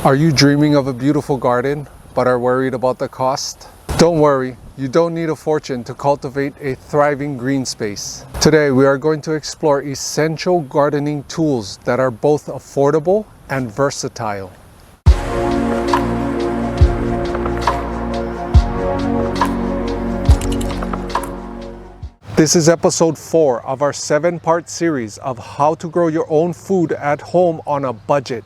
Are you dreaming of a beautiful garden but are worried about the cost? Don't worry, you don't need a fortune to cultivate a thriving green space. Today we are going to explore essential gardening tools that are both affordable and versatile. This is episode 4 of our 7-part series of how to grow your own food at home on a budget.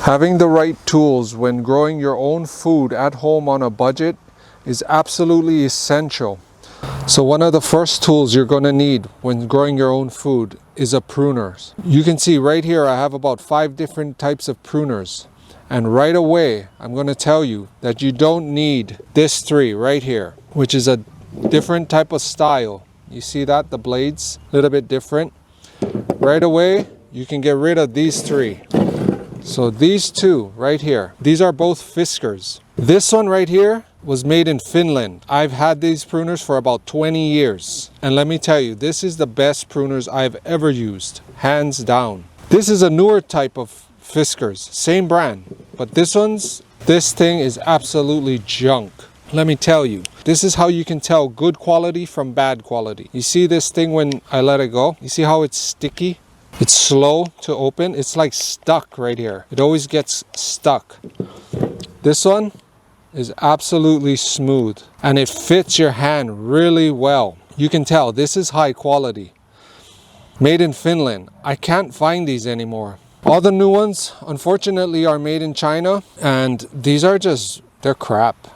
Having the right tools when growing your own food at home on a budget is absolutely essential. So one of the first tools you're going to need when growing your own food is a pruner. You can see right here I have about 5 different types of pruners. And right away I'm going to tell you that you don't need this 3 right here, which is a different type of style. You see that? The blades a little bit different. Right away you can get rid of these 3. So these 2 right here, these are both Fiskars. This one right here was made in Finland. I've had these pruners for about 20 years. And let me tell you, this is the best pruners I've ever used, hands down. This is a newer type of Fiskars, same brand, but this thing is absolutely junk. Let me tell you, this is how you can tell good quality from bad quality. You see this thing when I let it go? You see how it's sticky? It's slow to open. It's like stuck right here. It always gets stuck. This one is absolutely smooth and it fits your hand really well. You can tell this is high quality. Made in Finland. I can't find these anymore. All the new ones, unfortunately, are made in China, and these are they're crap.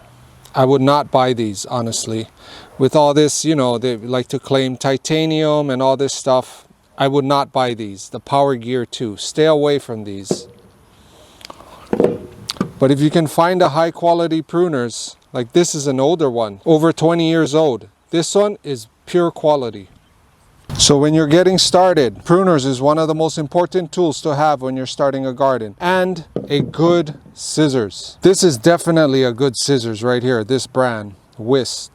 I would not buy these, honestly. With all this, you know, they like to claim titanium and all this stuff. I would not buy these. The Power Gear too. Stay away from these. But if you can find a high quality pruners, like this is an older one, over 20 years old. This one is pure quality. So when you're getting started, pruners is one of the most important tools to have when you're starting a garden. And a good scissors. This is definitely a good scissors right here. This brand, Whisk.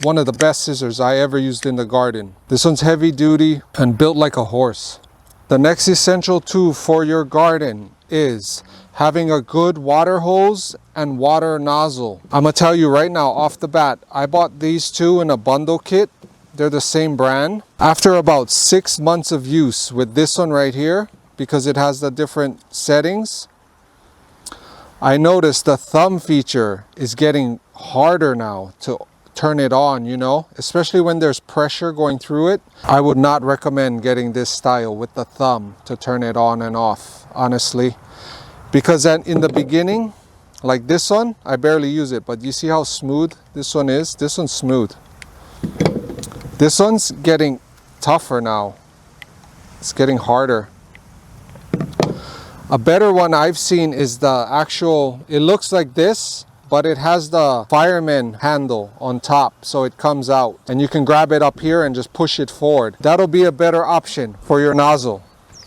One of the best scissors I ever used in the garden. This one's heavy duty and built like a horse. The next essential tool for your garden is having a good water hose and water nozzle. I'm gonna tell you right now off the bat, I bought these 2 in a bundle kit. They're the same brand. After about 6 months of use with this one right here, because it has the different settings, I noticed the thumb feature is getting harder now to turn it on, you know, especially when there's pressure going through it. I would not recommend getting this style with the thumb to turn it on and off, honestly, because then in the beginning, like this one, I barely use it, but you see how smooth this one is? This one's smooth. This one's getting tougher now. It's getting harder. A better one I've seen is the actual, it looks like this, but it has the fireman handle on top, so it comes out and you can grab it up here and just push it forward. That'll be a better option for your nozzle.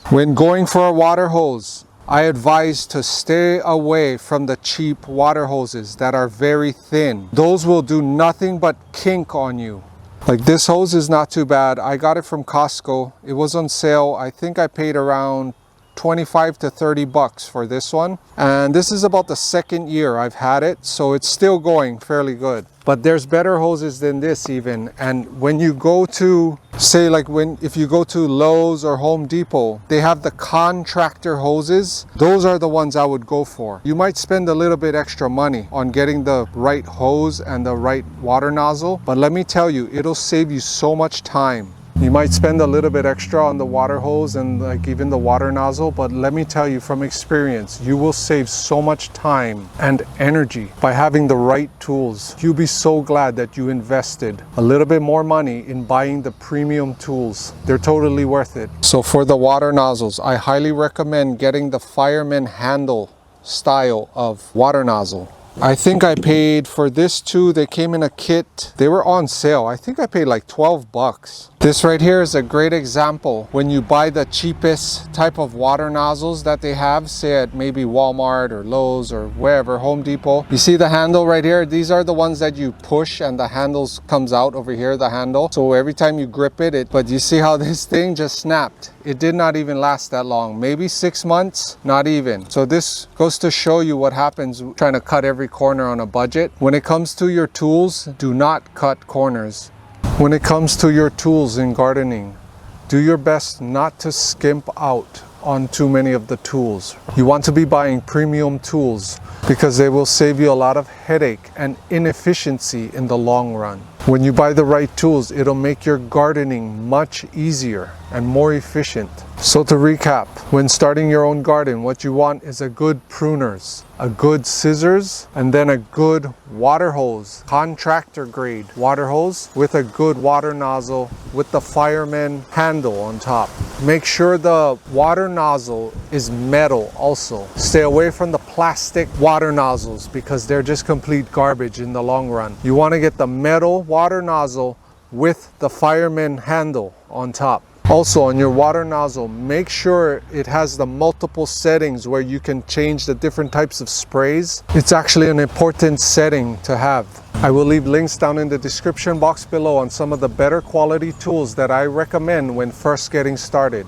When going for a water hose, I advise to stay away from the cheap water hoses that are very thin. Those will do nothing but kink on you. Like this hose is not too bad. I got it from Costco. It was on sale. I think I paid around 25 to 30 bucks for this one, and this is about the 2nd year I've had it, so it's still going fairly good. But there's better hoses than this even. And when you go to, say, like if you go to Lowe's or Home Depot, they have the contractor hoses. Those are the ones I would go for. You might spend a little bit extra money on getting the right hose and the right water nozzle, but let me tell you, it'll save you so much time. You might spend a little bit extra on the water hose and like even the water nozzle, but let me tell you from experience, you will save so much time and energy by having the right tools. You'll be so glad that you invested a little bit more money in buying the premium tools. They're totally worth it. So for the water nozzles, I highly recommend getting the fireman handle style of water nozzle. I think I paid for this 2, they came in a kit. They were on sale. I think I paid like 12 bucks. This right here is a great example. When you buy the cheapest type of water nozzles that they have, say at maybe Walmart or Lowe's or wherever, Home Depot. You see the handle right here? These are the ones that you push and the handles comes out over here, the handle. So every time you grip it, but you see how this thing just snapped. it did not even last that long. Maybe 6 months, not even. So this goes to show you what happens trying to cut every corner on a budget. When it comes to your tools, do not cut corners. When it comes to your tools in gardening, do your best not to skimp out on too many of the tools. You want to be buying premium tools because they will save you a lot of headache and inefficiency in the long run. When you buy the right tools, it'll make your gardening much easier and more efficient. So to recap, when starting your own garden, what you want is a good pruners, a good scissors, and then a good water hose, contractor grade water hose with a good water nozzle with the fireman handle on top. Make sure the water nozzle is metal also. Stay away from the plastic water nozzles because they're just complete garbage in the long run. You want to get the metal water nozzle with the fireman handle on top. Also, on your water nozzle, make sure it has the multiple settings where you can change the different types of sprays. It's actually an important setting to have. I will leave links down in the description box below on some of the better quality tools that I recommend when first getting started.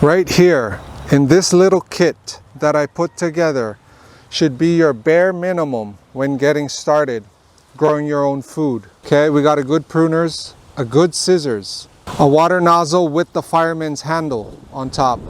Right here, in this little kit that I put together, should be your bare minimum when getting started growing your own food. Okay, we got a good pruners, a good scissors, a water nozzle with the fireman's handle on top,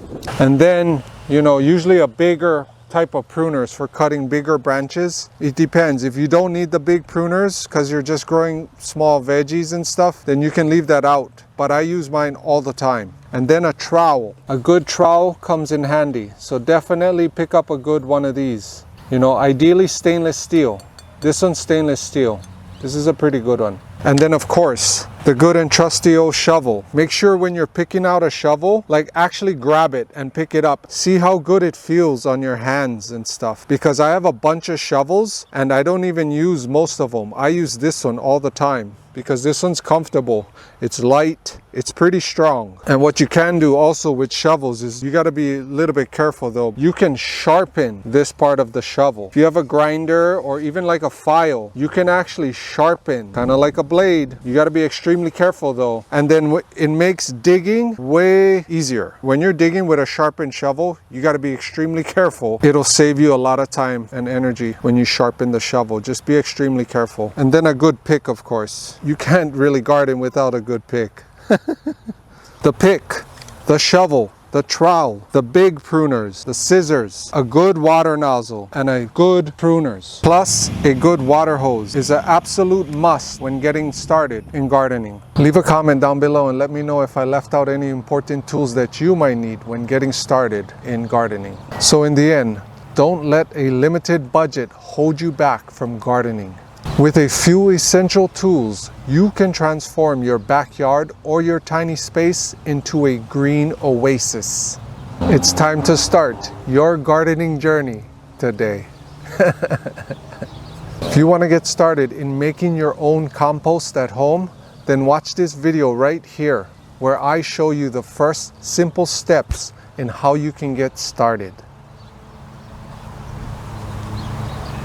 and then, you know, usually a bigger type of pruners for cutting bigger branches. It depends. If you don't need the big pruners because you're just growing small veggies and stuff, then you can leave that out, but I use mine all the time. And then a trowel. A good trowel comes in handy, so definitely pick up a good one of these. You know, ideally stainless steel. This one's stainless steel. This is a pretty good one. And then of course, the good and trusty old shovel. Make sure when you're picking out a shovel, like actually grab it and pick it up. See how good it feels on your hands and stuff. Because I have a bunch of shovels and I don't even use most of them. I use this one all the time because this one's comfortable. It's light, it's pretty strong. And what you can do also with shovels is you gotta be a little bit careful though. You can sharpen this part of the shovel. If you have a grinder or even like a file, you can actually sharpen, kind of like a blade. You gotta be extremely careful though. And then it makes digging way easier. When you're digging with a sharpened shovel, you gotta be extremely careful. It'll save you a lot of time and energy when you sharpen the shovel. Just be extremely careful. And then a good pick, of course. You can't really garden without a good pick. The pick, the shovel, the trowel, the big pruners, the scissors, a good water nozzle, and a good pruners, plus a good water hose is an absolute must when getting started in gardening. Leave a comment down below and let me know if I left out any important tools that you might need when getting started in gardening. So in the end, don't let a limited budget hold you back from gardening. With a few essential tools, you can transform your backyard or your tiny space into a green oasis. It's time to start your gardening journey today. If you want to get started in making your own compost at home, then watch this video right here where I show you the first simple steps in how you can get started.